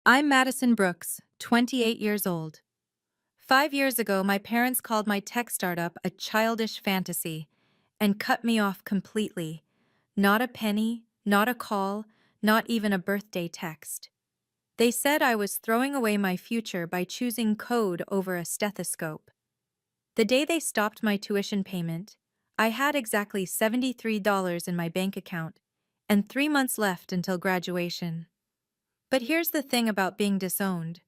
I'm Madison Brooks, 28 years old. 5 years ago, my parents called my tech startup a childish fantasy and cut me off completely. Not a penny, not a call, not even a birthday text. They said I was throwing away my future by choosing code over a stethoscope. The day they stopped my tuition payment, I had exactly $73 in my bank account and 3 months left until graduation. But here's the thing about being disowned.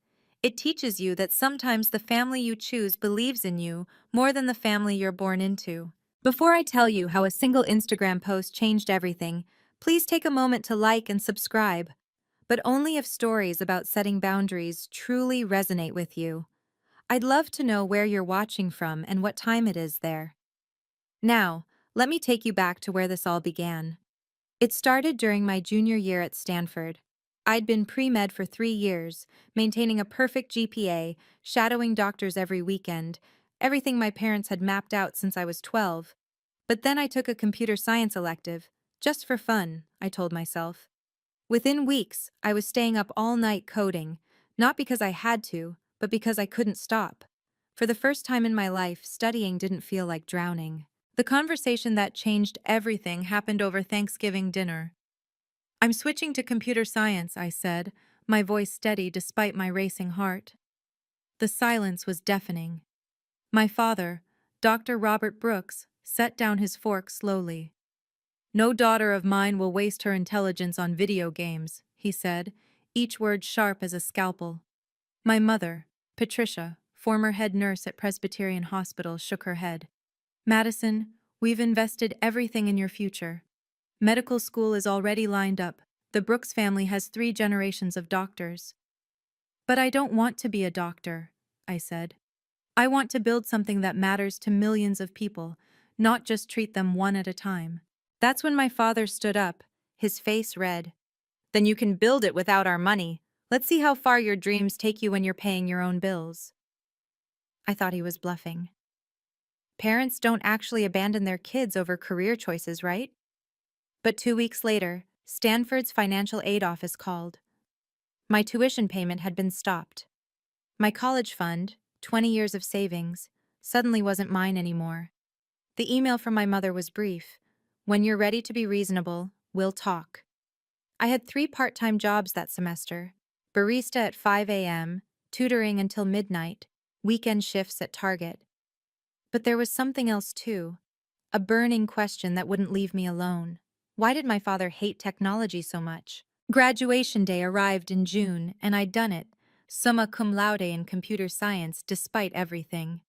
It teaches you that sometimes the family you choose believes in you more than the family you're born into. Before I tell you how a single Instagram post changed everything, please take a moment to like and subscribe. But only if stories about setting boundaries truly resonate with you. I'd love to know where you're watching from and what time it is there. Now, let me take you back to where this all began. It started during my junior year at Stanford. I'd been pre-med for 3 years, maintaining a perfect GPA, shadowing doctors every weekend, everything my parents had mapped out since I was 12. But then I took a computer science elective, just for fun, I told myself. Within weeks, I was staying up all night coding, not because I had to, but because I couldn't stop. For the first time in my life, studying didn't feel like drowning. The conversation that changed everything happened over Thanksgiving dinner. "I'm switching to computer science," I said, my voice steady despite my racing heart. The silence was deafening. My father, Dr. Robert Brooks, set down his fork slowly. "No daughter of mine will waste her intelligence on video games," he said, each word sharp as a scalpel. My mother, Patricia, former head nurse at Presbyterian Hospital, shook her head. "Madison, we've invested everything in your future. Medical school is already lined up. The Brooks family has 3 generations of doctors." "But I don't want to be a doctor," I said. "I want to build something that matters to millions of people, not just treat them one at a time." That's when my father stood up, his face red. "Then you can build it without our money. Let's see how far your dreams take you when you're paying your own bills." I thought he was bluffing. Parents don't actually abandon their kids over career choices, right? But 2 weeks later, Stanford's financial aid office called. My tuition payment had been stopped. My college fund, 20 years of savings, suddenly wasn't mine anymore. The email from my mother was brief. "When you're ready to be reasonable, we'll talk." I had 3 part-time jobs that semester: barista at 5 a.m., tutoring until midnight, weekend shifts at Target. But there was something else too, a burning question that wouldn't leave me alone. Why did my father hate technology so much? Graduation day arrived in June, and I'd done it, summa cum laude in computer science despite everything.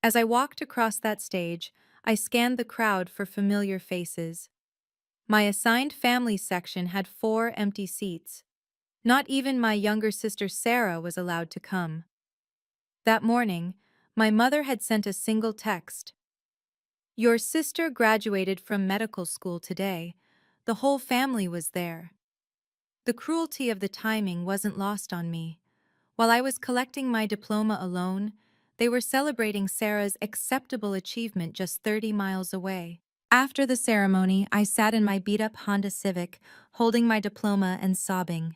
As I walked across that stage, I scanned the crowd for familiar faces. My assigned family section had 4 empty seats. Not even my younger sister Sarah was allowed to come. That morning, my mother had sent a single text. "Your sister graduated from medical school today. The whole family was there." The cruelty of the timing wasn't lost on me. While I was collecting my diploma alone, they were celebrating Sarah's acceptable achievement just 30 miles away. After the ceremony, I sat in my beat-up Honda Civic, holding my diploma and sobbing.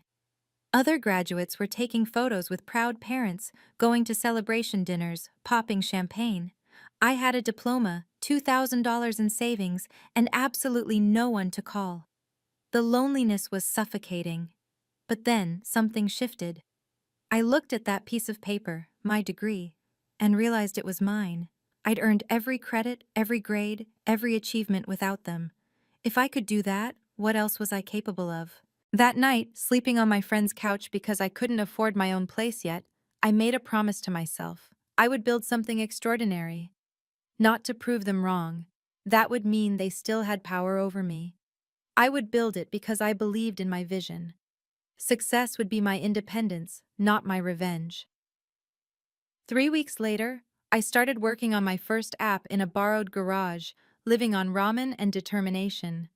Other graduates were taking photos with proud parents, going to celebration dinners, popping champagne. I had a diploma, $2,000 in savings, and absolutely no one to call. The loneliness was suffocating. But then something shifted. I looked at that piece of paper, my degree, and realized it was mine. I'd earned every credit, every grade, every achievement without them. If I could do that, what else was I capable of? That night, sleeping on my friend's couch because I couldn't afford my own place yet, I made a promise to myself. I would build something extraordinary. Not to prove them wrong. That would mean they still had power over me. I would build it because I believed in my vision. Success would be my independence, not my revenge. 3 weeks later, I started working on my first app in a borrowed garage, living on ramen and determination.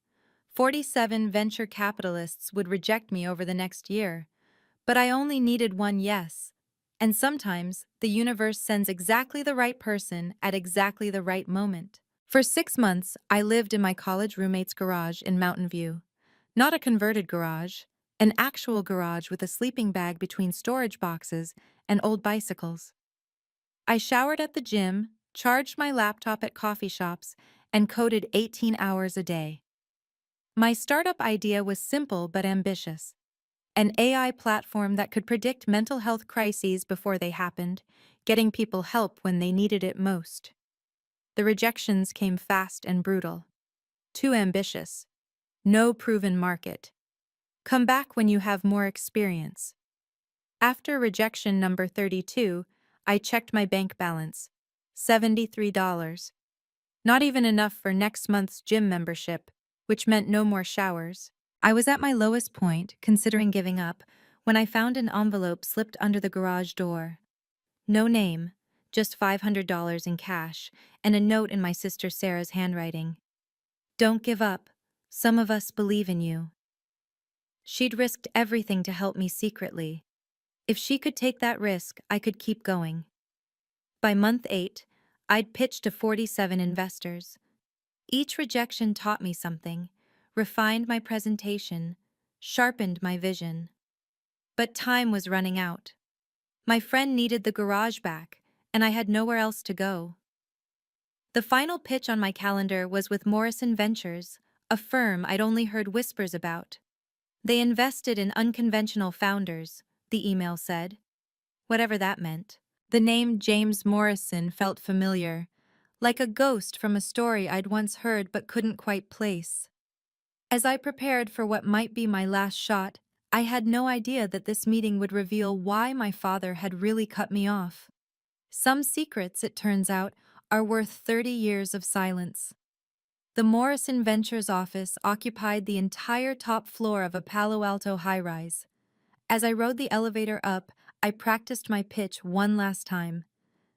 47 venture capitalists would reject me over the next year, but I only needed one yes. And sometimes, the universe sends exactly the right person at exactly the right moment. For 6 months, I lived in my college roommate's garage in Mountain View. Not a converted garage, an actual garage with a sleeping bag between storage boxes and old bicycles. I showered at the gym, charged my laptop at coffee shops, and coded 18 hours a day. My startup idea was simple but ambitious. An AI platform that could predict mental health crises before they happened, getting people help when they needed it most. The rejections came fast and brutal. Too ambitious. No proven market. Come back when you have more experience. After rejection number 32, I checked my bank balance. $73. Not even enough for next month's gym membership, which meant no more showers. I was at my lowest point, considering giving up, when I found an envelope slipped under the garage door. No name, just $500 in cash, and a note in my sister Sarah's handwriting. Don't give up. Some of us believe in you. She'd risked everything to help me secretly. If she could take that risk, I could keep going. By month 8, I'd pitched to 47 investors. Each rejection taught me something, refined my presentation, sharpened my vision. But time was running out. My friend needed the garage back, and I had nowhere else to go. The final pitch on my calendar was with Morrison Ventures, a firm I'd only heard whispers about. They invested in unconventional founders, the email said. Whatever that meant. The name James Morrison felt familiar, like a ghost from a story I'd once heard but couldn't quite place. As I prepared for what might be my last shot, I had no idea that this meeting would reveal why my father had really cut me off. Some secrets, it turns out, are worth 30 years of silence. The Morrison Ventures office occupied the entire top floor of a Palo Alto high-rise. As I rode the elevator up, I practiced my pitch one last time.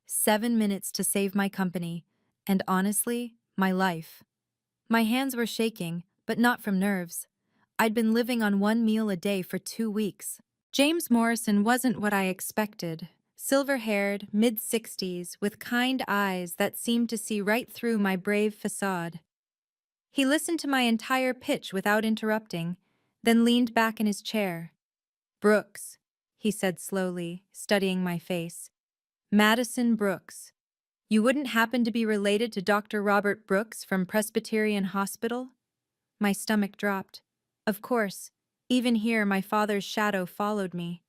7 minutes to save my company, and honestly, my life. My hands were shaking, but not from nerves. I'd been living on one meal a day for 2 weeks. James Morrison wasn't what I expected. Silver-haired, mid-60s, with kind eyes that seemed to see right through my brave facade. He listened to my entire pitch without interrupting, then leaned back in his chair. "Brooks," he said slowly, studying my face. "Madison Brooks. You wouldn't happen to be related to Dr. Robert Brooks from Presbyterian Hospital?" My stomach dropped. Of course, even here my father's shadow followed me.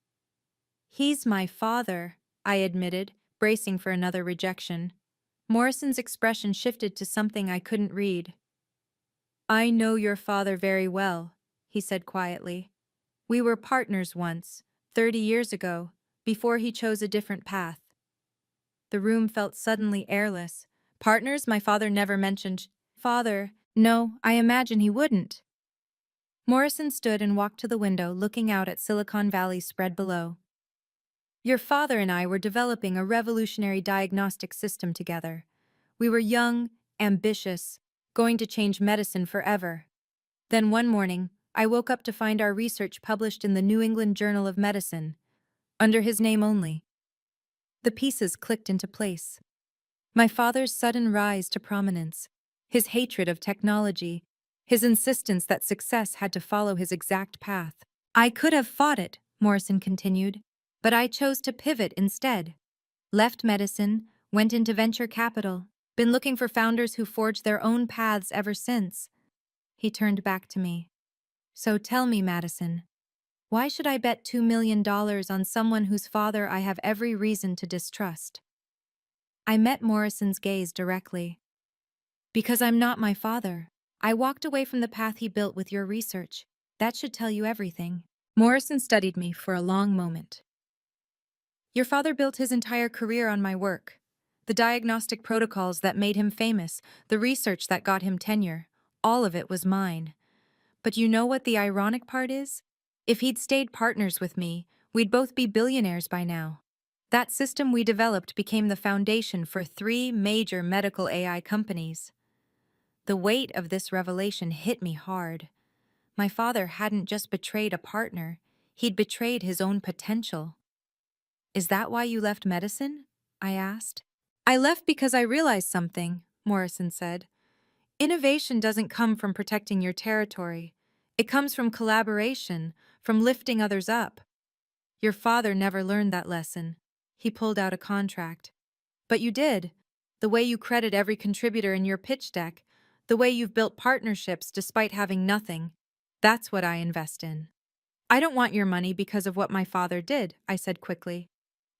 "He's my father," I admitted, bracing for another rejection. Morrison's expression shifted to something I couldn't read. "I know your father very well," he said quietly. "We were partners once, 30 years ago, before he chose a different path." The room felt suddenly airless. Partners my father never mentioned. Father, no, I imagine he wouldn't. Morrison stood and walked to the window, looking out at Silicon Valley spread below. "Your father and I were developing a revolutionary diagnostic system together. We were young, ambitious, going to change medicine forever. Then one morning, I woke up to find our research published in the New England Journal of Medicine, under his name only." The pieces clicked into place. My father's sudden rise to prominence, his hatred of technology, his insistence that success had to follow his exact path. "I could have fought it," Morrison continued, "but I chose to pivot instead. Left medicine, went into venture capital, been looking for founders who forged their own paths ever since." He turned back to me. "So tell me, Madison, why should I bet $2 million on someone whose father I have every reason to distrust?" I met Morrison's gaze directly. "Because I'm not my father. I walked away from the path he built with your research. That should tell you everything." Morrison studied me for a long moment. "Your father built his entire career on my work. The diagnostic protocols that made him famous, the research that got him tenure, all of it was mine. But you know what the ironic part is? If he'd stayed partners with me, we'd both be billionaires by now. That system we developed became the foundation for 3 major medical AI companies." The weight of this revelation hit me hard. My father hadn't just betrayed a partner, he'd betrayed his own potential. "Is that why you left medicine?" I asked. "I left because I realized something," Morrison said. "Innovation doesn't come from protecting your territory. It comes from collaboration, from lifting others up. Your father never learned that lesson. He pulled out a contract. But you did. The way you credit every contributor in your pitch deck, the way you've built partnerships despite having nothing, that's what I invest in. I don't want your money because of what my father did, I said quickly.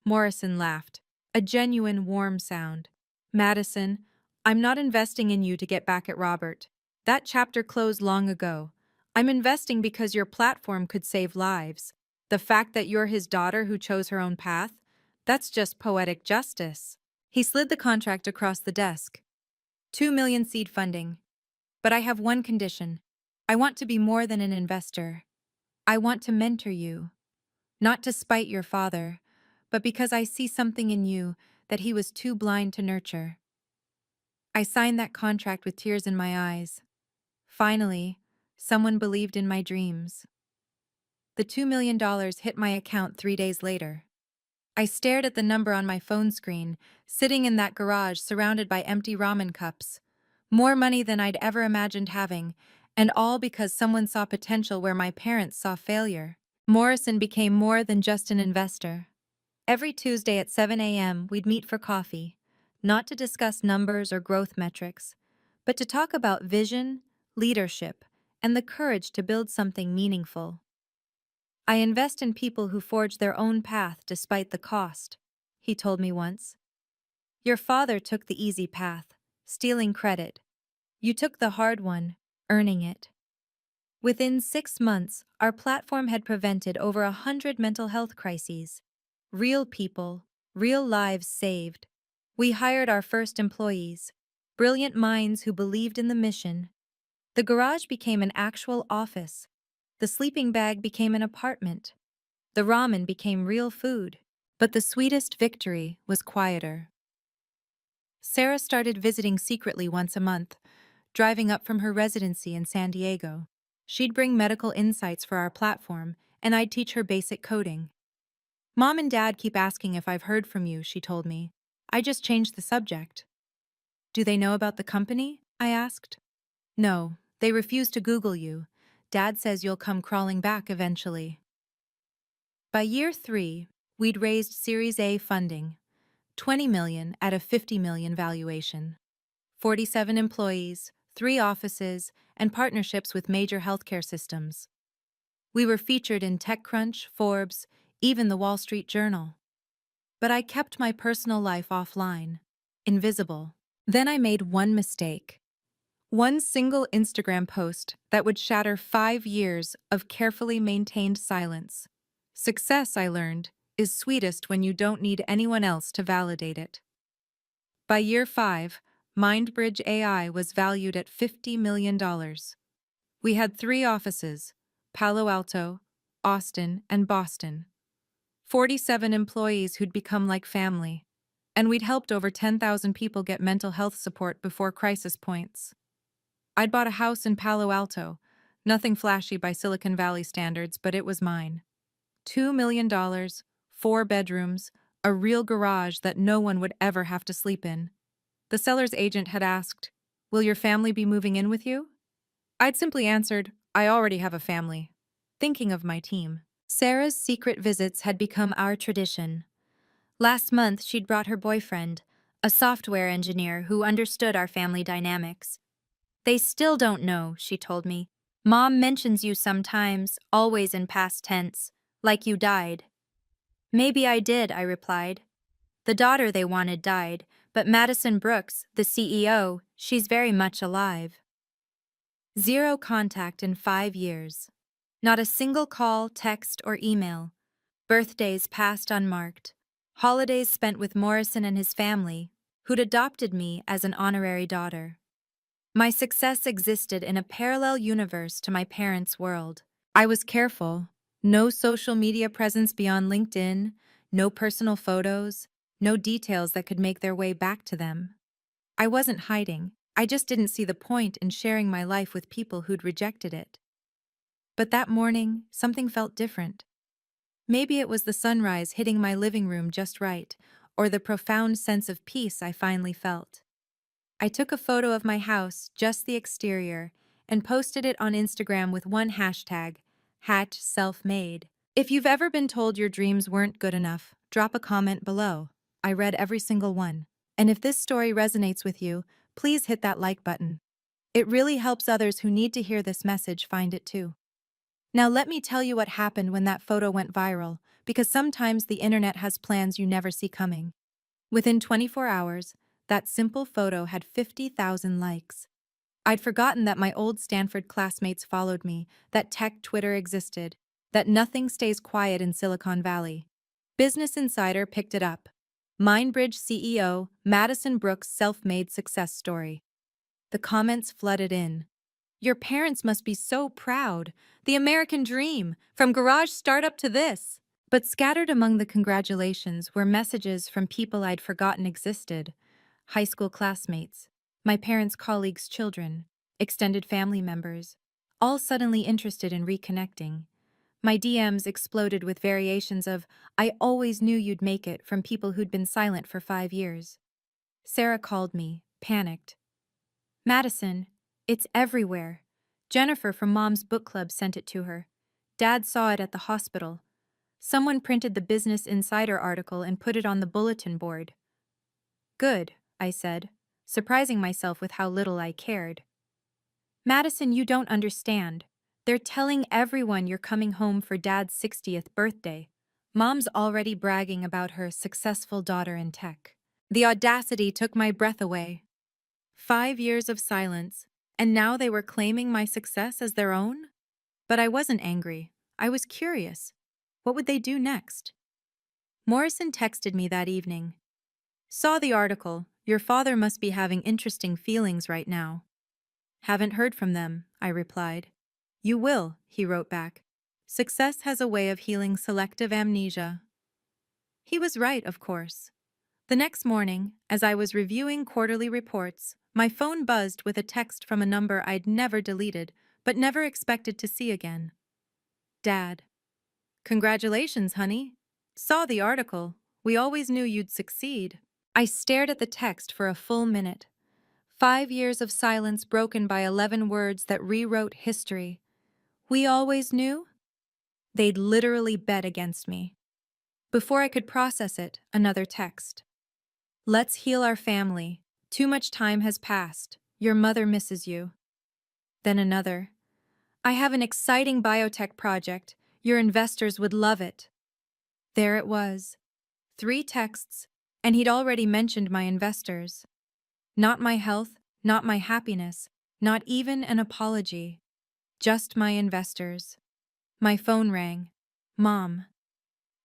Morrison laughed, a genuine warm sound. Madison, I'm not investing in you to get back at Robert. That chapter closed long ago. I'm investing because your platform could save lives. The fact that you're his daughter who chose her own path, that's just poetic justice. He slid the contract across the desk. 2 million seed funding. But I have one condition. I want to be more than an investor. I want to mentor you. Not to spite your father, but because I see something in you that he was too blind to nurture. I signed that contract with tears in my eyes. Finally, someone believed in my dreams. The $2 million hit my account 3 days later. I stared at the number on my phone screen, sitting in that garage surrounded by empty ramen cups. More money than I'd ever imagined having, and all because someone saw potential where my parents saw failure. Morrison became more than just an investor. Every Tuesday at 7 a.m., we'd meet for coffee, not to discuss numbers or growth metrics, but to talk about vision, leadership, and the courage to build something meaningful. I invest in people who forge their own path despite the cost, he told me once. Your father took the easy path, stealing credit. You took the hard one, earning it. Within 6 months, our platform had prevented over 100 mental health crises. Real people, real lives saved. We hired our first employees, brilliant minds who believed in the mission. The garage became an actual office. The sleeping bag became an apartment. The ramen became real food. But the sweetest victory was quieter. Sarah started visiting secretly once a month, driving up from her residency in San Diego. She'd bring medical insights for our platform, and I'd teach her basic coding. Mom and Dad keep asking if I've heard from you, she told me. I just changed the subject. Do they know about the company? I asked. No, they refuse to Google you. Dad says you'll come crawling back eventually. By year 3, we'd raised Series A funding, 20 million at a 50 million valuation. 47 employees, 3 offices, and partnerships with major healthcare systems. We were featured in TechCrunch, Forbes, even the Wall Street Journal. But I kept my personal life offline, invisible. Then I made one mistake. One single Instagram post that would shatter 5 years of carefully maintained silence. Success, I learned, is sweetest when you don't need anyone else to validate it. By year 5, MindBridge AI was valued at $50 million. We had 3 offices, Palo Alto, Austin, and Boston. 47 employees who'd become like family. And we'd helped over 10,000 people get mental health support before crisis points. I'd bought a house in Palo Alto, nothing flashy by Silicon Valley standards, but it was mine. $2 million, 4 bedrooms, a real garage that no one would ever have to sleep in. The seller's agent had asked, "Will your family be moving in with you?" I'd simply answered, "I already have a family," thinking of my team. Sarah's secret visits had become our tradition. Last month, she'd brought her boyfriend, a software engineer who understood our family dynamics. They still don't know, she told me. Mom mentions you sometimes, always in past tense, like you died. Maybe I did, I replied. The daughter they wanted died, but Madison Brooks, the CEO, she's very much alive. 0 contact in 5 years. Not a single call, text, or email. Birthdays passed unmarked. Holidays spent with Morrison and his family, who'd adopted me as an honorary daughter. My success existed in a parallel universe to my parents' world. I was careful. No social media presence beyond LinkedIn, no personal photos, no details that could make their way back to them. I wasn't hiding. I just didn't see the point in sharing my life with people who'd rejected it. But that morning, something felt different. Maybe it was the sunrise hitting my living room just right, or the profound sense of peace I finally felt. I took a photo of my house, just the exterior, and posted it on Instagram with one hashtag, Hatch self-made. If you've ever been told your dreams weren't good enough, drop a comment below. I read every single one. And if this story resonates with you, please hit that like button. It really helps others who need to hear this message find it too. Now let me tell you what happened when that photo went viral, because sometimes the internet has plans you never see coming. Within 24 hours, that simple photo had 50,000 likes. I'd forgotten that my old Stanford classmates followed me, that tech Twitter existed, that nothing stays quiet in Silicon Valley. Business Insider picked it up. Mindbridge CEO, Madison Brooks' self-made success story. The comments flooded in. Your parents must be so proud. The American dream, from garage startup to this. But scattered among the congratulations were messages from people I'd forgotten existed. High school classmates, my parents' colleagues' children, extended family members, all suddenly interested in reconnecting. My DMs exploded with variations of, "I always knew you'd make it," from people who'd been silent for 5 years. Sarah called me, panicked. "Madison, it's everywhere." Jennifer from Mom's book club sent it to her. Dad saw it at the hospital. Someone printed the Business Insider article and put it on the bulletin board. "Good," I said, surprising myself with how little I cared. "Madison, you don't understand. They're telling everyone you're coming home for Dad's 60th birthday. Mom's already bragging about her successful daughter in tech." The audacity took my breath away. 5 years of silence, and now they were claiming my success as their own? But I wasn't angry. I was curious. What would they do next? Morrison texted me that evening. "Saw the article. Your father must be having interesting feelings right now." "Haven't heard from them," I replied. "You will," he wrote back. "Success has a way of healing selective amnesia." He was right, of course. The next morning, as I was reviewing quarterly reports, my phone buzzed with a text from a number I'd never deleted, but never expected to see again. Dad. "Congratulations, honey. Saw the article. We always knew you'd succeed." I stared at the text for a full minute. 5 years of silence broken by 11 words that rewrote history. We always knew? They'd literally bet against me. Before I could process it, another text. "Let's heal our family. Too much time has passed. Your mother misses you." Then another. "I have an exciting biotech project. Your investors would love it." There it was. 3 texts, and he'd already mentioned my investors. Not my health, not my happiness, not even an apology. Just my investors. My phone rang. "Mom."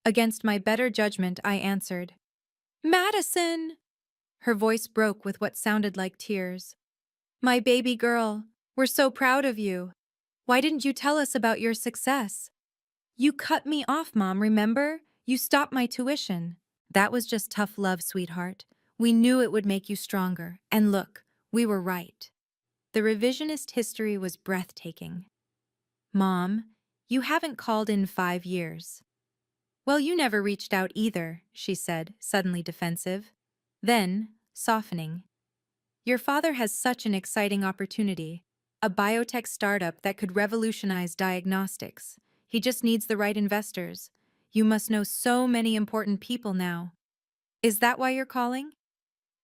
Against my better judgment, I answered. "Madison!" Her voice broke with what sounded like tears. "My baby girl, we're so proud of you. Why didn't you tell us about your success?" "You cut me off, Mom, remember? You stopped my tuition." "That was just tough love, sweetheart. We knew it would make you stronger. And look, we were right." The revisionist history was breathtaking. "Mom, you haven't called in 5 years." "Well, you never reached out either," she said, suddenly defensive. Then, softening. "Your father has such an exciting opportunity. A biotech startup that could revolutionize diagnostics. He just needs the right investors. You must know so many important people now." "Is that why you're calling?"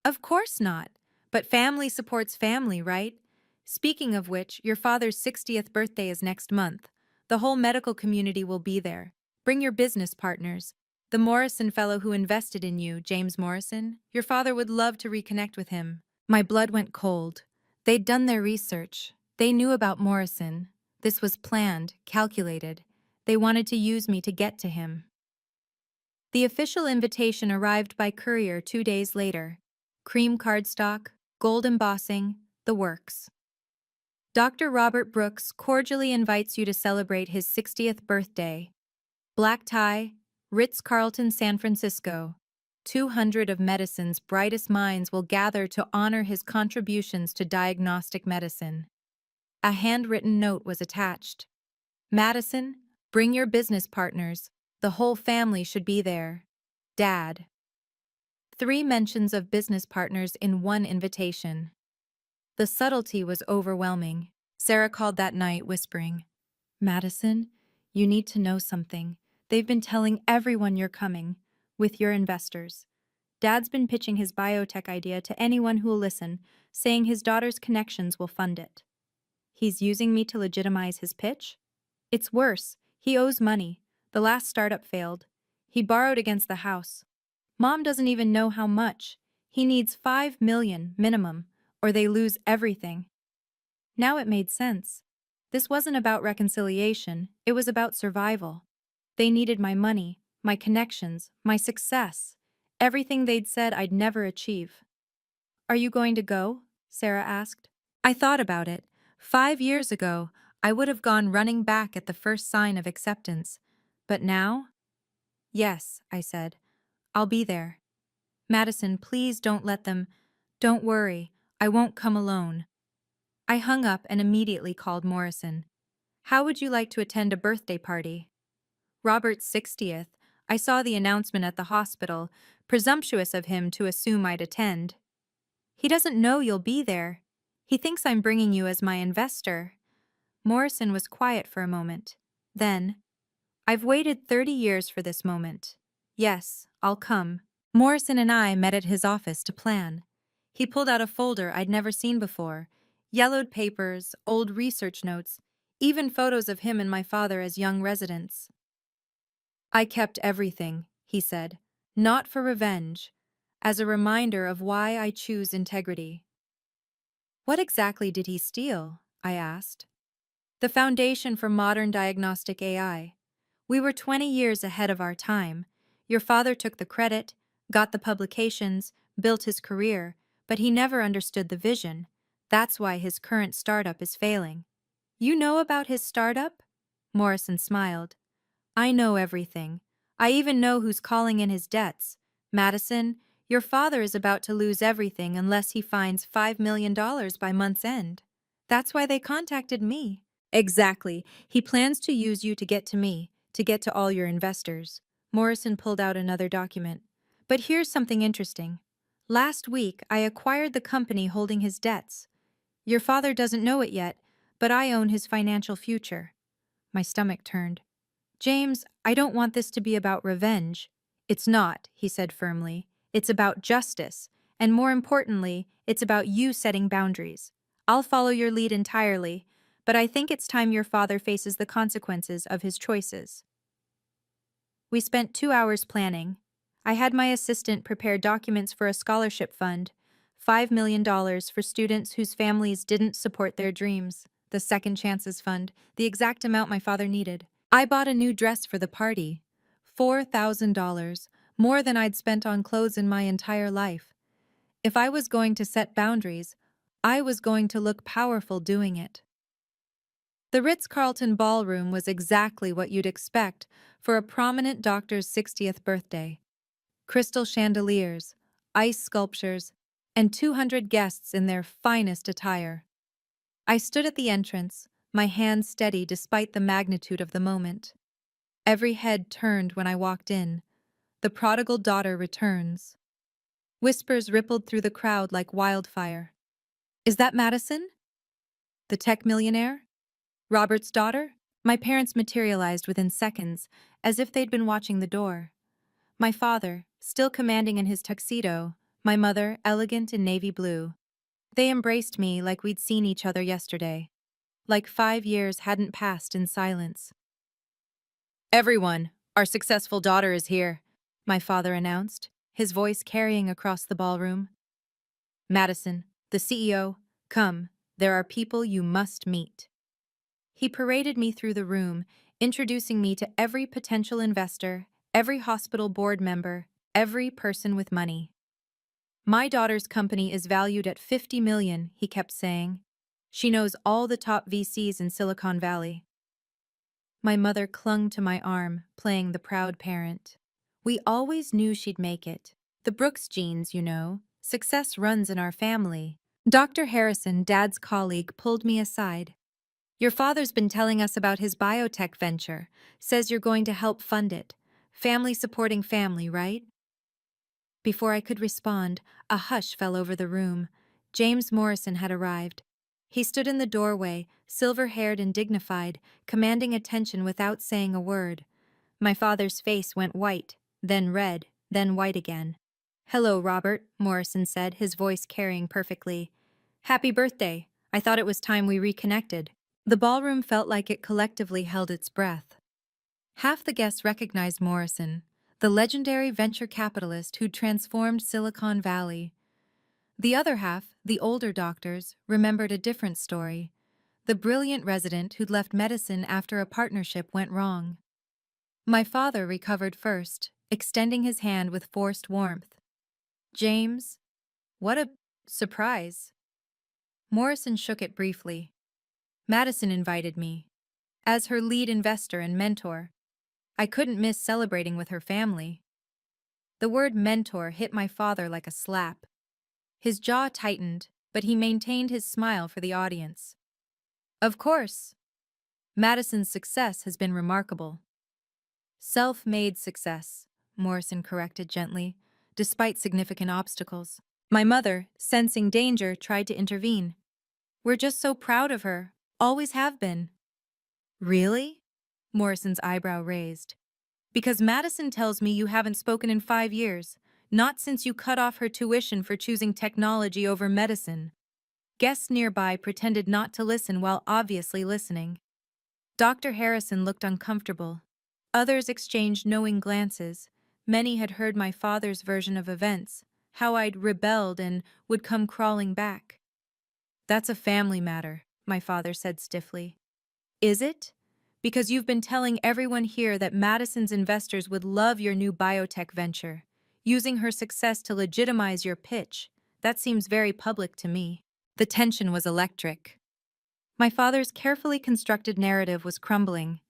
"Of course not. But family supports family, right? Speaking of which, your father's 60th birthday is next month. The whole medical community will be there. Bring your business partners. The Morrison fellow who invested in you, James Morrison, your father would love to reconnect with him." My blood went cold. They'd done their research. They knew about Morrison. This was planned, calculated. They wanted to use me to get to him. The official invitation arrived by courier 2 days later. Cream cardstock, gold embossing, the works. "Dr. Robert Brooks cordially invites you to celebrate his 60th birthday. Black tie, Ritz-Carlton, San Francisco. 200 of medicine's brightest minds will gather to honor his contributions to diagnostic medicine." A handwritten note was attached. "Madison, bring your business partners. The whole family should be there. Dad." 3 mentions of business partners in one invitation. The subtlety was overwhelming. Sarah called that night, whispering, "Madison, You need to know something. They've been telling everyone you're coming, with your investors. Dad's been pitching his biotech idea to anyone who'll listen, saying his daughter's connections will fund it. He's using me to legitimize his pitch? It's worse. He owes money. The last startup failed. He borrowed against the house. Mom doesn't even know how much. He needs 5 million minimum, or they lose everything. Now it made sense. This wasn't about reconciliation, it was about survival. They needed my money, my connections, my success, everything they'd said I'd never achieve. Are you going to go? Sarah asked. I thought about it. 5 years ago, I would have gone running back at the first sign of acceptance. But now? Yes, I said. I'll be there. Madison, please don't let them. Don't worry, I won't come alone. I hung up and immediately called Morrison. How would you like to attend a birthday party? Robert's 60th. I saw the announcement at the hospital. Presumptuous of him to assume I'd attend. He doesn't know you'll be there. He thinks I'm bringing you as my investor. Morrison was quiet for a moment. Then, I've waited 30 years for this moment. Yes, I'll come. Morrison and I met at his office to plan. He pulled out a folder I'd never seen before. Yellowed papers, old research notes, even photos of him and my father as young residents. I kept everything, he said, not for revenge, as a reminder of why I choose integrity. What exactly did he steal? I asked. The foundation for modern diagnostic AI. We were 20 years ahead of our time. Your father took the credit, got the publications, built his career, but he never understood the vision. That's why his current startup is failing. You know about his startup? Morrison smiled. I know everything. I even know who's calling in his debts. Madison, your father is about to lose everything unless he finds $5 million by month's end. That's why they contacted me. Exactly. He plans to use you to get to me, to get to all your investors. Morrison pulled out another document. But here's something interesting. Last week, I acquired the company holding his debts. Your father doesn't know it yet, but I own his financial future. My stomach turned. James, I don't want this to be about revenge. It's not, he said firmly. It's about justice. And more importantly, it's about you setting boundaries. I'll follow your lead entirely, but I think it's time your father faces the consequences of his choices. We spent 2 hours planning. I had my assistant prepare documents for a scholarship fund, $5 million for students whose families didn't support their dreams, the Second Chances Fund, the exact amount my father needed. I bought a new dress for the party, $4,000, more than I'd spent on clothes in my entire life. If I was going to set boundaries, I was going to look powerful doing it. The Ritz-Carlton ballroom was exactly what you'd expect for a prominent doctor's 60th birthday. Crystal chandeliers, ice sculptures, and 200 guests in their finest attire. I stood at the entrance, my hands steady despite the magnitude of the moment. Every head turned when I walked in. The prodigal daughter returns. Whispers rippled through the crowd like wildfire. Is that Madison? The tech millionaire? Robert's daughter? My parents materialized within seconds, as if they'd been watching the door. My father, still commanding in his tuxedo, my mother, elegant in navy blue. They embraced me like we'd seen each other yesterday. Like 5 years hadn't passed in silence. Everyone, our successful daughter is here, my father announced, his voice carrying across the ballroom. Madison, the CEO, come, there are people you must meet. He paraded me through the room, introducing me to every potential investor, every hospital board member, every person with money. My daughter's company is valued at $50 million, he kept saying. She knows all the top VCs in Silicon Valley. My mother clung to my arm, playing the proud parent. We always knew she'd make it. The Brooks genes, you know. Success runs in our family. Dr. Harrison, Dad's colleague, pulled me aside. Your father's been telling us about his biotech venture. Says you're going to help fund it. Family supporting family, right? Before I could respond, a hush fell over the room. James Morrison had arrived. He stood in the doorway, silver-haired and dignified, commanding attention without saying a word. My father's face went white, then red, then white again. "Hello, Robert," Morrison said, his voice carrying perfectly. "Happy birthday. I thought it was time we reconnected." The ballroom felt like it collectively held its breath. Half the guests recognized Morrison, the legendary venture capitalist who transformed Silicon Valley. The other half, the older doctors, remembered a different story. The brilliant resident who'd left medicine after a partnership went wrong. My father recovered first, extending his hand with forced warmth. "James, what a surprise." Morrison shook it briefly. "Madison invited me. As her lead investor and mentor, I couldn't miss celebrating with her family." The word mentor hit my father like a slap. His jaw tightened, but he maintained his smile for the audience. "Of course. Madison's success has been remarkable." "Self-made success," Morrison corrected gently, despite significant obstacles. My mother, sensing danger, tried to intervene. "We're just so proud of her. Always have been." "Really?" Morrison's eyebrow raised. "Because Madison tells me you haven't spoken in 5 years, not since you cut off her tuition for choosing technology over medicine." Guests nearby pretended not to listen while obviously listening. Dr. Harrison looked uncomfortable. Others exchanged knowing glances. Many had heard my father's version of events, how I'd rebelled and would come crawling back. "That's a family matter," my father said stiffly. "Is it? Because you've been telling everyone here that Madison's investors would love your new biotech venture, using her success to legitimize your pitch. That seems very public to me." The tension was electric. My father's carefully constructed narrative was crumbling.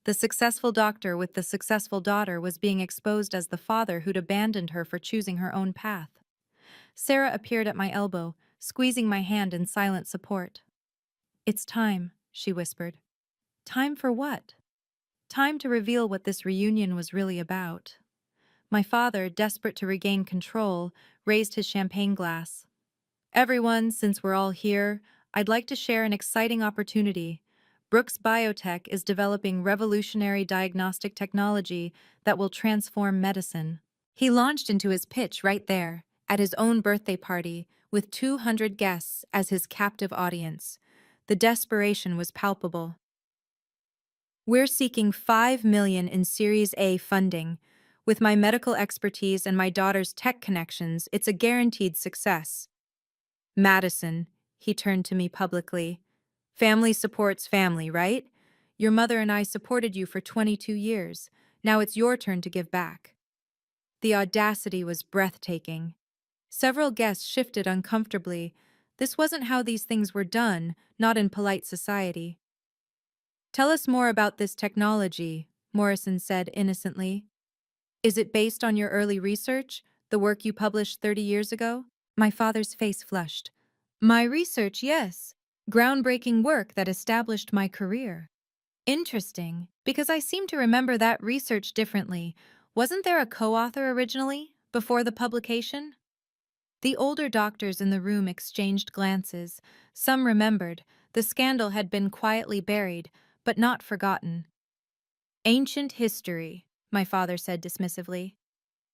The successful doctor with the successful daughter was being exposed as the father who'd abandoned her for choosing her own path. Sarah appeared at my elbow, squeezing my hand in silent support. "It's time," she whispered. "Time for what?" "Time to reveal what this reunion was really about." My father, desperate to regain control, raised his champagne glass. "Everyone, since we're all here, I'd like to share an exciting opportunity. Brooks Biotech is developing revolutionary diagnostic technology that will transform medicine." He launched into his pitch right there, at his own birthday party, with 200 guests as his captive audience. The desperation was palpable. "We're seeking $5 million in Series A funding. With my medical expertise and my daughter's tech connections, it's a guaranteed success." "Madison," he turned to me publicly. "Family supports family, right? Your mother and I supported you for 22 years. Now it's your turn to give back." The audacity was breathtaking. Several guests shifted uncomfortably. This wasn't how these things were done, not in polite society. "Tell us more about this technology," Morrison said innocently. "Is it based on your early research, the work you published 30 years ago?" My father's face flushed. "My research, yes. Groundbreaking work that established my career." "Interesting, because I seem to remember that research differently. Wasn't there a co-author originally, before the publication?" The older doctors in the room exchanged glances. Some remembered. The scandal had been quietly buried, but not forgotten. "Ancient history," my father said dismissively.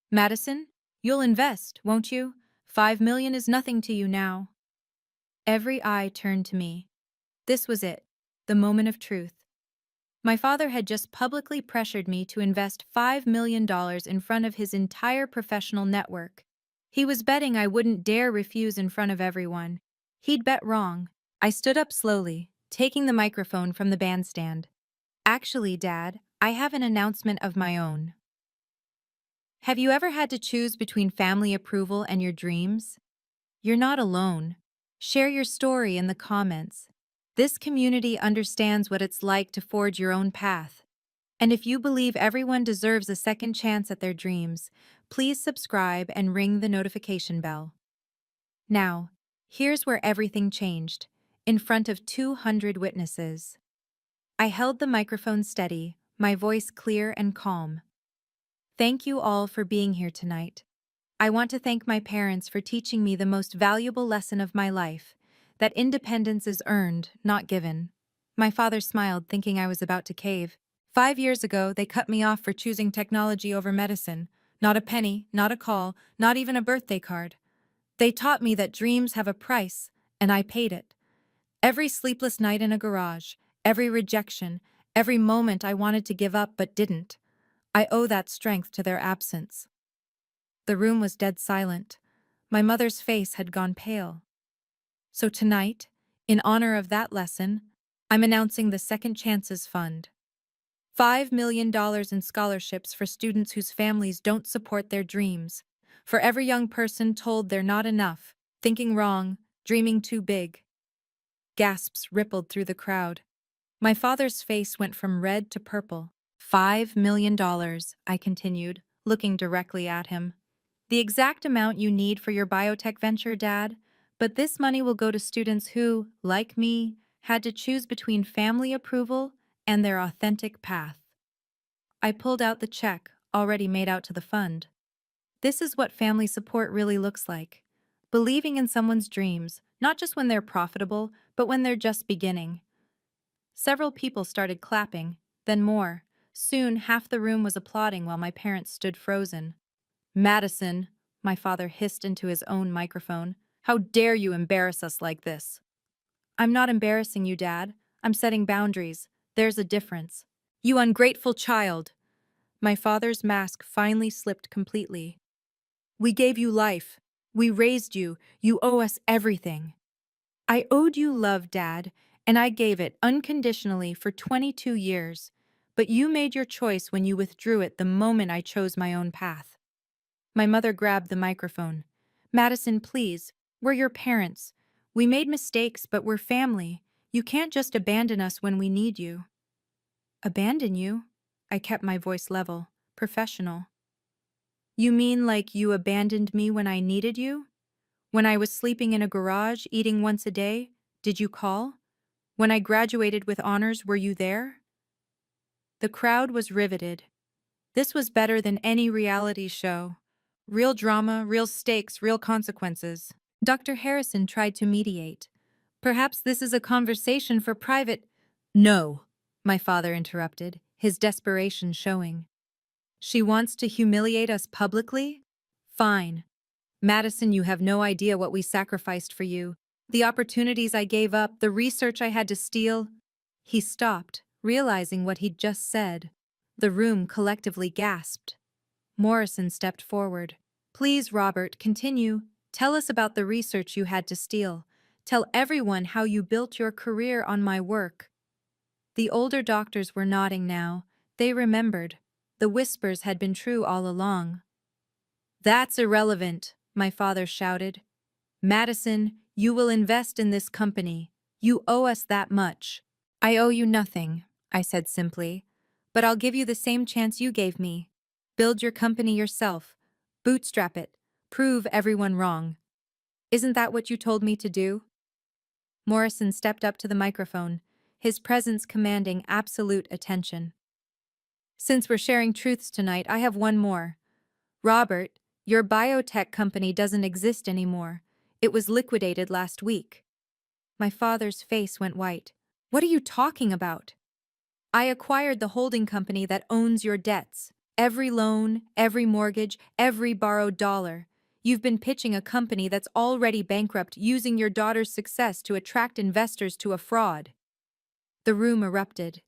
"Madison, you'll invest, won't you? $5 million is nothing to you now." Every eye turned to me. This was it, the moment of truth. My father had just publicly pressured me to invest $5 million in front of his entire professional network. He was betting I wouldn't dare refuse in front of everyone. He'd bet wrong. I stood up slowly, taking the microphone from the bandstand. "Actually, Dad, I have an announcement of my own." Have you ever had to choose between family approval and your dreams? You're not alone. Share your story in the comments. This community understands what it's like to forge your own path. And if you believe everyone deserves a second chance at their dreams, please subscribe and ring the notification bell. Now, here's where everything changed, in front of 200 witnesses. I held the microphone steady, my voice clear and calm. "Thank you all for being here tonight. I want to thank my parents for teaching me the most valuable lesson of my life. that independence is earned, not given. My father smiled, thinking I was about to cave. 5 years ago, they cut me off for choosing technology over medicine. Not a penny, not a call, not even a birthday card. They taught me that dreams have a price, and I paid it. Every sleepless night in a garage, every rejection, every moment I wanted to give up but didn't. I owe that strength to their absence. The room was dead silent. My mother's face had gone pale. So tonight, in honor of that lesson, I'm announcing the Second Chances Fund. $5 million in scholarships for students whose families don't support their dreams. For every young person told they're not enough, thinking wrong, dreaming too big. Gasps rippled through the crowd. My father's face went from red to purple. $5 million, I continued, looking directly at him. The exact amount you need for your biotech venture, Dad, but this money will go to students who, like me, had to choose between family approval and their authentic path. I pulled out the check, already made out to the fund. This is what family support really looks like. Believing in someone's dreams, not just when they're profitable, but when they're just beginning. Several people started clapping, then more. Soon, half the room was applauding while my parents stood frozen. Madison, my father hissed into his own microphone, how dare you embarrass us like this? I'm not embarrassing you, Dad. I'm setting boundaries. There's a difference. You ungrateful child. My father's mask finally slipped completely. We gave you life. We raised you. You owe us everything. I owed you love, Dad, and I gave it unconditionally for 22 years. But you made your choice when you withdrew it the moment I chose my own path. My mother grabbed the microphone. Madison, please. We're your parents. We made mistakes, but we're family. You can't just abandon us when we need you. Abandon you? I kept my voice level, professional. You mean like you abandoned me when I needed you? When I was sleeping in a garage, eating once a day, did you call? When I graduated with honors, were you there? The crowd was riveted. This was better than any reality show. Real drama, real stakes, real consequences. Dr. Harrison tried to mediate. Perhaps this is a conversation for private— No, my father interrupted, his desperation showing. She wants to humiliate us publicly? Fine. Madison, you have no idea what we sacrificed for you. The opportunities I gave up, the research I had to steal. He stopped, realizing what he'd just said. The room collectively gasped. Morrison stepped forward. Please, Robert, continue. Tell us about the research you had to steal. Tell everyone how you built your career on my work. The older doctors were nodding now. They remembered. The whispers had been true all along. That's irrelevant, my father shouted. Madison, you will invest in this company. You owe us that much. I owe you nothing, I said simply. But I'll give you the same chance you gave me. Build your company yourself. Bootstrap it. Prove everyone wrong. Isn't that what you told me to do? Morrison stepped up to the microphone, his presence commanding absolute attention. Since we're sharing truths tonight, I have one more. Robert, your biotech company doesn't exist anymore. It was liquidated last week. My father's face went white. What are you talking about? I acquired the holding company that owns your debts. Every loan, every mortgage, every borrowed dollar. You've been pitching a company that's already bankrupt, using your daughter's success to attract investors to a fraud. The room erupted.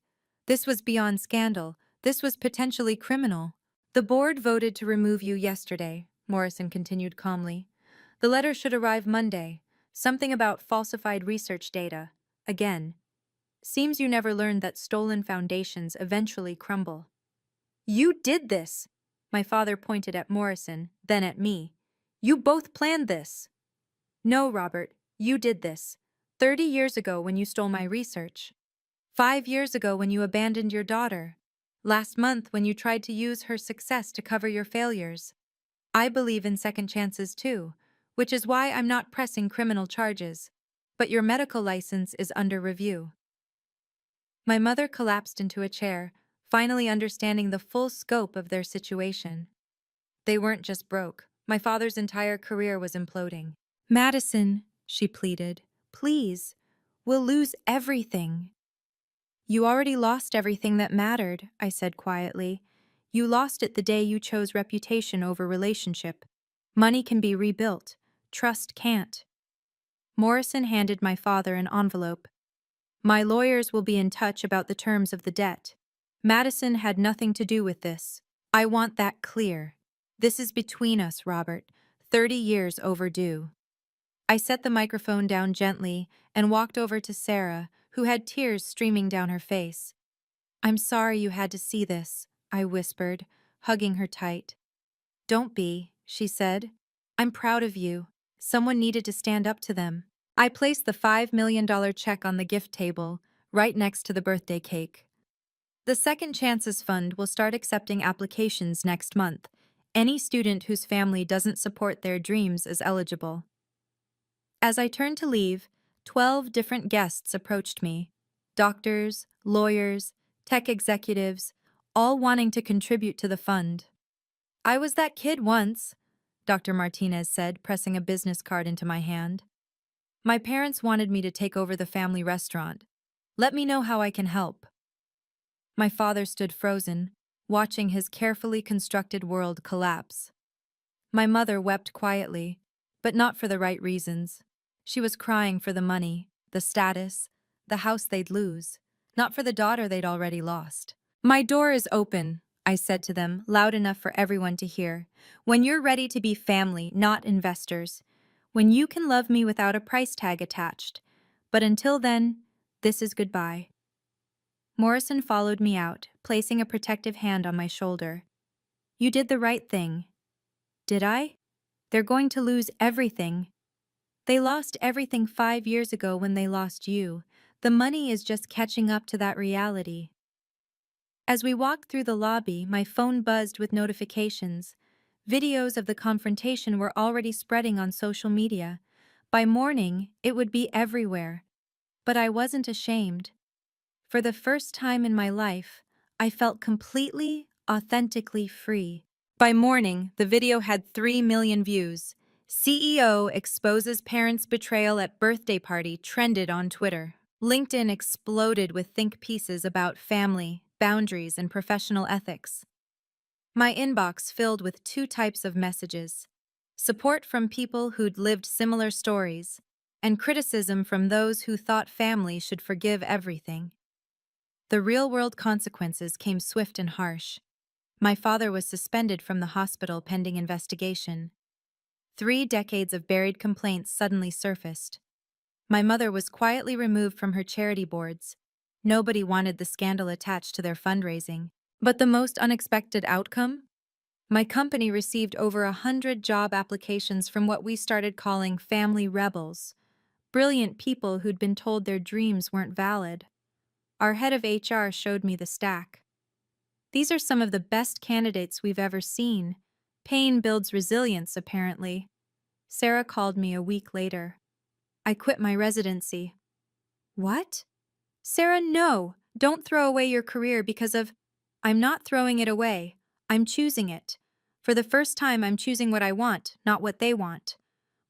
This was beyond scandal. This was potentially criminal. The board voted to remove you yesterday, Morrison continued calmly. The letter should arrive Monday. Something about falsified research data. Again. Seems you never learned that stolen foundations eventually crumble. You did this! My father pointed at Morrison, then at me. You both planned this. No, Robert, you did this. 30 years ago when you stole my research. 5 years ago when you abandoned your daughter. Last month when you tried to use her success to cover your failures. I believe in second chances too, which is why I'm not pressing criminal charges. But your medical license is under review. My mother collapsed into a chair, finally understanding the full scope of their situation. They weren't just broke. My father's entire career was imploding. Madison, she pleaded, Please. We'll lose everything. You already lost everything that mattered, I said quietly. You lost it the day you chose reputation over relationship. Money can be rebuilt. Trust can't. Morrison handed my father an envelope. My lawyers will be in touch about the terms of the debt. Madison had nothing to do with this. I want that clear. This is between us, Robert. 30 years overdue. I set the microphone down gently and walked over to Sarah, who had tears streaming down her face. I'm sorry you had to see this, I whispered, hugging her tight. Don't be, she said. I'm proud of you. Someone needed to stand up to them. I placed the $5 million check on the gift table, right next to the birthday cake. The Second Chances Fund will start accepting applications next month. Any student whose family doesn't support their dreams is eligible. As I turned to leave, 12 different guests approached me. Doctors, lawyers, tech executives, all wanting to contribute to the fund. I was that kid once, Dr. Martinez said, pressing a business card into my hand. My parents wanted me to take over the family restaurant. Let me know how I can help. My father stood frozen, watching his carefully constructed world collapse. My mother wept quietly, but not for the right reasons. She was crying for the money, the status, the house they'd lose, not for the daughter they'd already lost. My door is open, I said to them, loud enough for everyone to hear. When you're ready to be family, not investors. When you can love me without a price tag attached. But until then, this is goodbye. Morrison followed me out, placing a protective hand on my shoulder. You did the right thing. Did I? They're going to lose everything. They lost everything 5 years ago when they lost you. The money is just catching up to that reality. As we walked through the lobby, my phone buzzed with notifications. Videos of the confrontation were already spreading on social media. By morning, it would be everywhere. But I wasn't ashamed. For the first time in my life, I felt completely, authentically free. By morning, the video had 3 million views. CEO exposes parents' betrayal at birthday party trended on Twitter. LinkedIn exploded with think pieces about family, boundaries, and professional ethics. My inbox filled with 2 types of messages: support from people who'd lived similar stories, and criticism from those who thought family should forgive everything. The real-world consequences came swift and harsh. My father was suspended from the hospital pending investigation. 3 decades of buried complaints suddenly surfaced. My mother was quietly removed from her charity boards. Nobody wanted the scandal attached to their fundraising. But the most unexpected outcome? My company received over 100 job applications from what we started calling family rebels. Brilliant people who'd been told their dreams weren't valid. Our head of HR showed me the stack. These are some of the best candidates we've ever seen. Pain builds resilience, apparently. Sarah called me a week later. I quit my residency. What? Sarah, no! Don't throw away your career because of... I'm not throwing it away. I'm choosing it. For the first time, I'm choosing what I want, not what they want.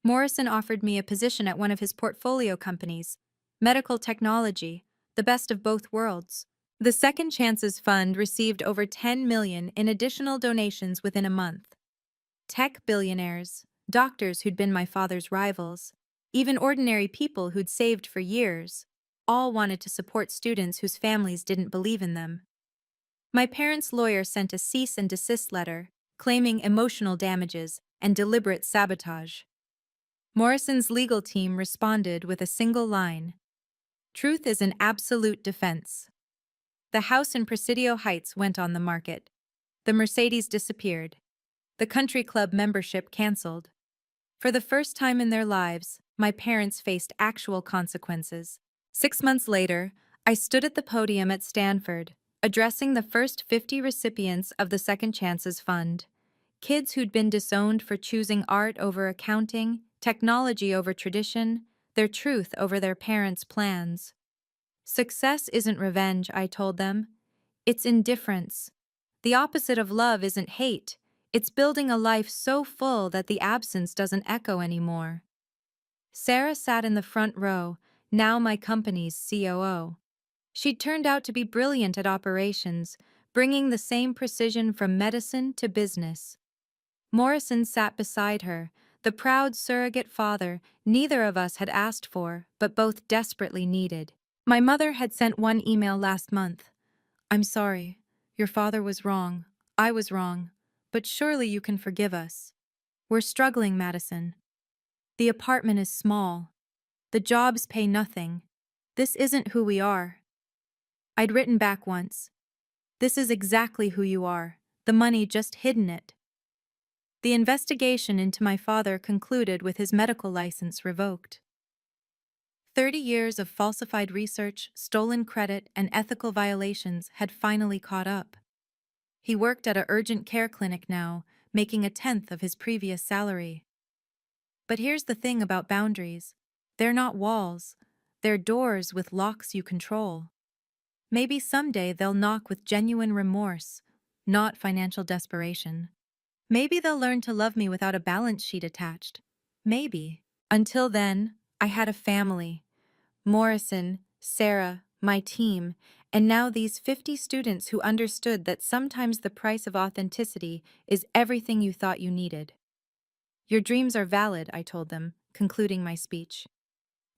Morrison offered me a position at one of his portfolio companies. Medical technology, the best of both worlds. The Second Chances Fund received over 10 million in additional donations within a month. Tech billionaires, doctors who'd been my father's rivals, even ordinary people who'd saved for years, all wanted to support students whose families didn't believe in them. My parents' lawyer sent a cease and desist letter, claiming emotional damages and deliberate sabotage. Morrison's legal team responded with a single line: truth is an absolute defense. The house in Presidio Heights went on the market. The Mercedes disappeared. The country club membership canceled. For the first time in their lives, my parents faced actual consequences. 6 months later, I stood at the podium at Stanford, addressing the first 50 recipients of the Second Chances Fund. Kids who'd been disowned for choosing art over accounting, technology over tradition, their truth over their parents' plans. Success isn't revenge, I told them. It's indifference. The opposite of love isn't hate. It's building a life so full that the absence doesn't echo anymore. Sarah sat in the front row, now my company's COO. She'd turned out to be brilliant at operations, bringing the same precision from medicine to business. Morrison sat beside her, the proud surrogate father neither of us had asked for, but both desperately needed. My mother had sent one email last month. "I'm sorry. Your father was wrong. I was wrong. But surely you can forgive us. We're struggling, Madison. The apartment is small. The jobs pay nothing. This isn't who we are." I'd written back once. "This is exactly who you are. The money just hidden it." The investigation into my father concluded with his medical license revoked. 30 years of falsified research, stolen credit, and ethical violations had finally caught up. He worked at a urgent care clinic now, making a tenth of his previous salary. But here's the thing about boundaries. They're not walls. They're doors with locks you control. Maybe someday they'll knock with genuine remorse, not financial desperation. Maybe they'll learn to love me without a balance sheet attached. Maybe. Until then, I had a family. Morrison, Sarah, my team, and now these 50 students who understood that sometimes the price of authenticity is everything you thought you needed. Your dreams are valid, I told them, concluding my speech.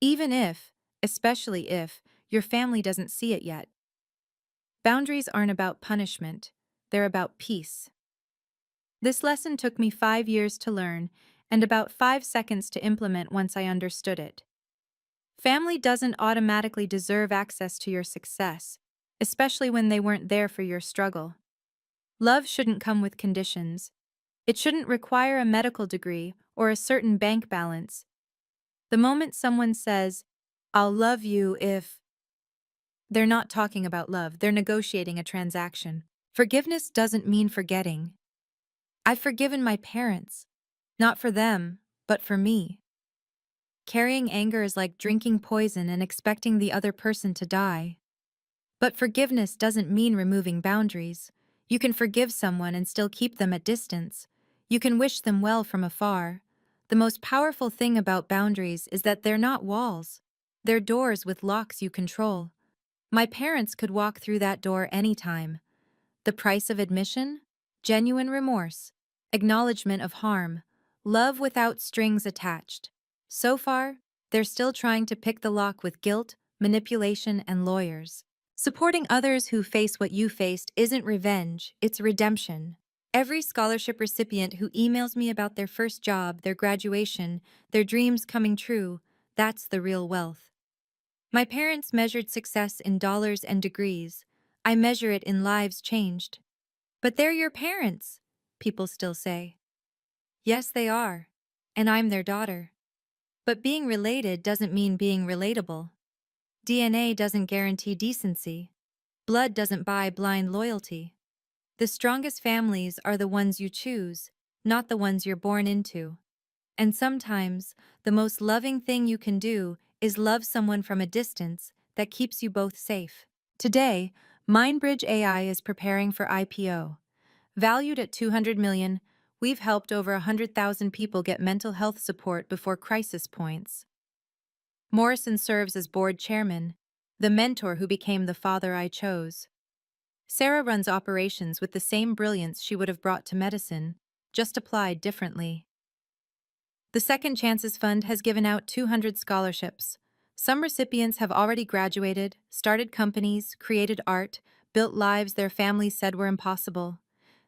Even if, especially if, your family doesn't see it yet. Boundaries aren't about punishment, they're about peace. This lesson took me 5 years to learn, and about 5 seconds to implement once I understood it. Family doesn't automatically deserve access to your success, especially when they weren't there for your struggle. Love shouldn't come with conditions. It shouldn't require a medical degree or a certain bank balance. The moment someone says, "I'll love you if," they're not talking about love, they're negotiating a transaction. Forgiveness doesn't mean forgetting. I've forgiven my parents, not for them, but for me. Carrying anger is like drinking poison and expecting the other person to die. But forgiveness doesn't mean removing boundaries. You can forgive someone and still keep them at distance. You can wish them well from afar. The most powerful thing about boundaries is that they're not walls. They're doors with locks you control. My parents could walk through that door anytime. The price of admission? Genuine remorse, acknowledgement of harm, love without strings attached. So far, they're still trying to pick the lock with guilt, manipulation, and lawyers. Supporting others who face what you faced isn't revenge, it's redemption. Every scholarship recipient who emails me about their first job, their graduation, their dreams coming true, that's the real wealth. My parents measured success in dollars and degrees. I measure it in lives changed. "But they're your parents," people still say. Yes, they are, and I'm their daughter. But being related doesn't mean being relatable. DNA doesn't guarantee decency. Blood doesn't buy blind loyalty. The strongest families are the ones you choose, not the ones you're born into. And sometimes, the most loving thing you can do is love someone from a distance that keeps you both safe. Today, MindBridge AI is preparing for IPO. Valued at $200 million, we've helped over 100,000 people get mental health support before crisis points. Morrison serves as board chairman, the mentor who became the father I chose. Sarah runs operations with the same brilliance she would have brought to medicine, just applied differently. The Second Chances Fund has given out 200 scholarships. Some recipients have already graduated, started companies, created art, built lives their families said were impossible.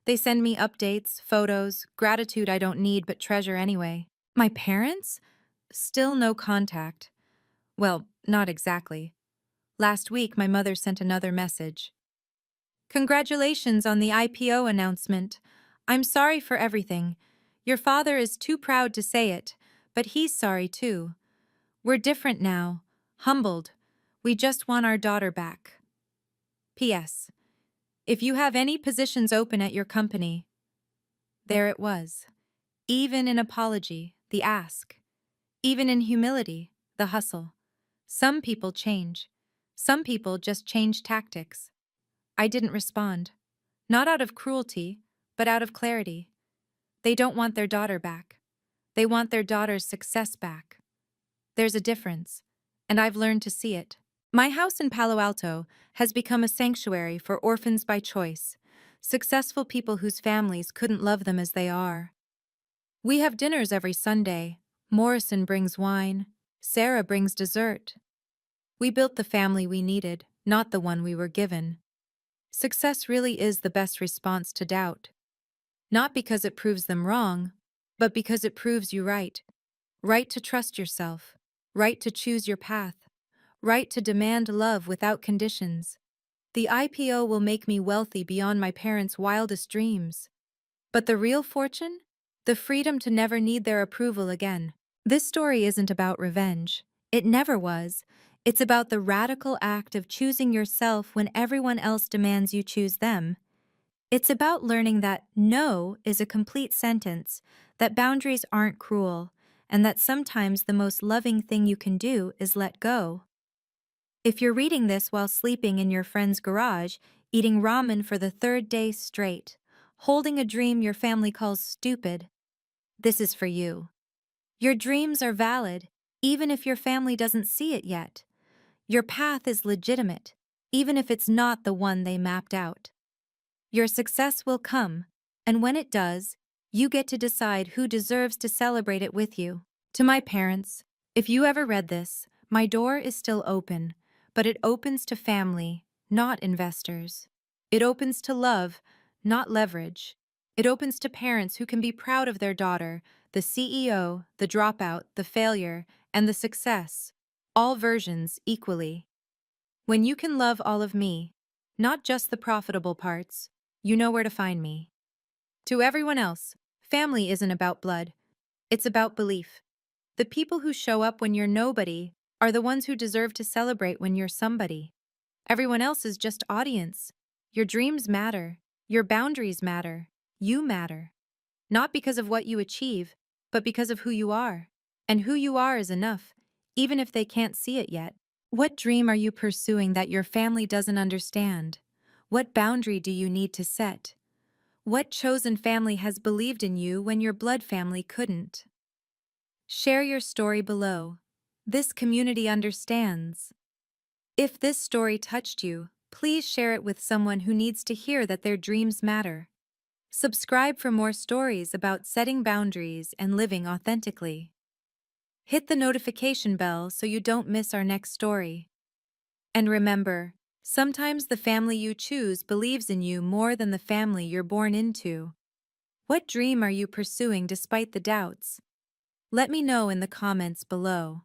They send me updates, photos, gratitude I don't need but treasure anyway. My parents? Still no contact. Well, not exactly. Last week, my mother sent another message. "Congratulations on the IPO announcement. I'm sorry for everything. Your father is too proud to say it, but he's sorry too. We're different now, humbled. We just want our daughter back. P.S. If you have any positions open at your company." There it was. Even in apology, the ask. Even in humility, the hustle. Some people change. Some people just change tactics. I didn't respond. Not out of cruelty, but out of clarity. They don't want their daughter back. They want their daughter's success back. There's a difference, and I've learned to see it. My house in Palo Alto has become a sanctuary for orphans by choice, successful people whose families couldn't love them as they are. We have dinners every Sunday. Morrison brings wine. Sarah brings dessert. We built the family we needed, not the one we were given. Success really is the best response to doubt. Not because it proves them wrong, but because it proves you right. Right to trust yourself. Right to choose your path. Right to demand love without conditions. The IPO will make me wealthy beyond my parents' wildest dreams. But the real fortune? The freedom to never need their approval again. This story isn't about revenge. It never was. It's about the radical act of choosing yourself when everyone else demands you choose them. It's about learning that no is a complete sentence, that boundaries aren't cruel, and that sometimes the most loving thing you can do is let go. If you're reading this while sleeping in your friend's garage, eating ramen for the third day straight, holding a dream your family calls stupid, this is for you. Your dreams are valid, even if your family doesn't see it yet. Your path is legitimate, even if it's not the one they mapped out. Your success will come, and when it does, you get to decide who deserves to celebrate it with you. To my parents, if you ever read this, my door is still open, but it opens to family, not investors. It opens to love, not leverage. It opens to parents who can be proud of their daughter, the CEO, the dropout, the failure, and the success, all versions equally. When you can love all of me, not just the profitable parts, you know where to find me. To everyone else, family isn't about blood, it's about belief. The people who show up when you're nobody are the ones who deserve to celebrate when you're somebody. Everyone else is just audience. Your dreams matter. Your boundaries matter. You matter. Not because of what you achieve, but because of who you are. And who you are is enough, even if they can't see it yet. What dream are you pursuing that your family doesn't understand? What boundary do you need to set? What chosen family has believed in you when your blood family couldn't? Share your story below. This community understands. If this story touched you, please share it with someone who needs to hear that their dreams matter. Subscribe for more stories about setting boundaries and living authentically. Hit the notification bell so you don't miss our next story. And remember, sometimes the family you choose believes in you more than the family you're born into. What dream are you pursuing despite the doubts? Let me know in the comments below.